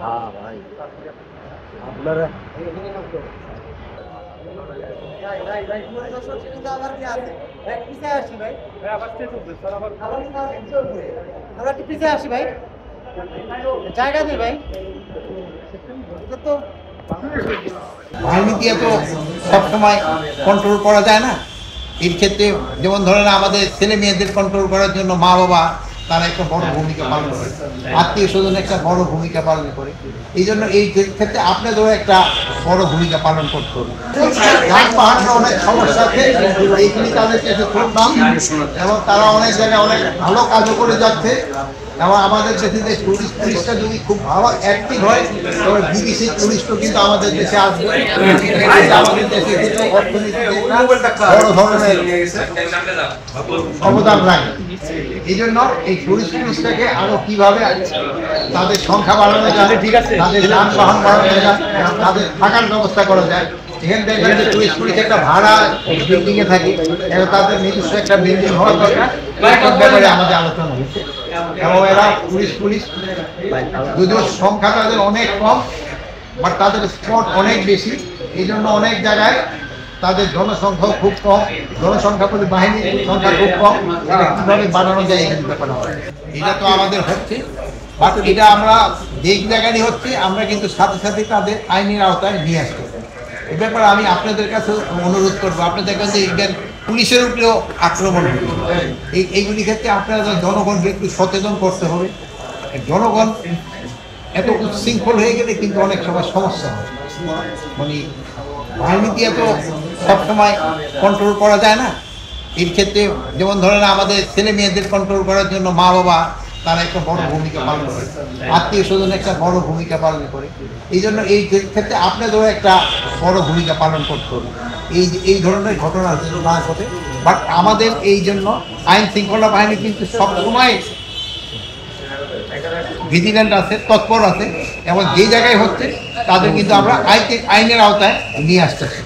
हाँ भाई আপনারা জায়গা নেই ভাই তো বাহিনী দিয়ে তো সবসময় কন্ট্রোল করা যায় না। এর ক্ষেত্রে যেমন ধরেন আমাদের ছেলে মেয়েদের কন্ট্রোল করার জন্য মা বাবা তারা একটা বড় ভূমিকা পালন করে, আত্মীয় স্বজন একটা বড় ভূমিকা পালন করে। এই জন্য এই ক্ষেত্রে আপনাদেরও একটা বড় ভূমিকা পালন করতে হবে। যানবাহনের অনেক সমস্যা আছে, এইগুলি তাদের কাছে খুব দাম এবং তারা অনেক জায়গায় অনেক ভালো কাজও করে যাচ্ছে। এবং আমাদের দেশে যে টুরিস্টটা যদি খুব ভালো অ্যাক্টিভ হয় তবে বিদেশি টুরিস্টও কিন্তু আমাদের দেশে আসবে। আমাদের দেশে কিন্তু অর্থনীতিতে বড় ধরনের অবদান রাখে। এই জন্য এই টুরিস্টটাকে আরো কিভাবে তাদের সংখ্যা বাড়ানো যায়, তাদের যানবাহন বাড়ানো যায়, তাদের থাকার ব্যবস্থা করা যায়। এখানে দেখবেন যে টুরিস্ট পুলিশ একটা ভাড়া বিল্ডিং এ থাকে, তাদের নিজস্ব একটা বিল্ডিং হওয়া দরকার। এইসব ব্যাপারে আমাদের আলোচনা হয়েছে এবং এরা টুরিস্ট পুলিশ যদিও সংখ্যা তাদের অনেক কম বাট তাদের স্পট অনেক বেশি। এই জন্য অনেক জায়গায় তাদের জনসংখ্যাও খুব কম, জনসংখ্যা প্রতি বাহিনীর সংখ্যা খুব কম। এটা কীভাবে বাড়ানো যায় এই ব্যাপারে এটা তো আমাদের হচ্ছে, বাট এটা আমরা যে জায়গায় হচ্ছে আমরা কিন্তু সাথে সাথে তাদের আইনের আওতায় নিয়ে আসতে। এ ব্যাপারে আমি আপনাদের কাছে অনুরোধ করবো, আপনাদের কাছে এখানে পুলিশের উপরেও আক্রমণ হবে, এইগুলি ক্ষেত্রে আপনারা জনগণকে একটু সচেতন করতে হবে। জনগণ এত উচ্ছৃঙ্খল হয়ে গেলে কিন্তু অনেক সময় সমস্যা হয়। মানে বাহিনী দিয়ে তো সবসময় কন্ট্রোল করা যায় না। এর ক্ষেত্রে যেমন ধরেন আমাদের ছেলে মেয়েদের কন্ট্রোল করার জন্য মা বাবা তারা একটা বড় ভূমিকা পালন করে, আত্মীয় স্বজন একটা বড় ভূমিকা পালন করে। এই জন্য এই ক্ষেত্রে আপনাদেরও একটা বড় ভূমিকা পালন করতে হবে। এই ধরনের ঘটনা না ঘটে। বাট আমাদের এই জন্য আইন শৃঙ্খলা বাহিনী কিন্তু সবসময় ভিজিল্যান্ট আছে, তৎপর আছে এবং যে জায়গায় হচ্ছে তাদের কিন্তু আমরা আইনের আওতায় নিয়ে আসতেছি।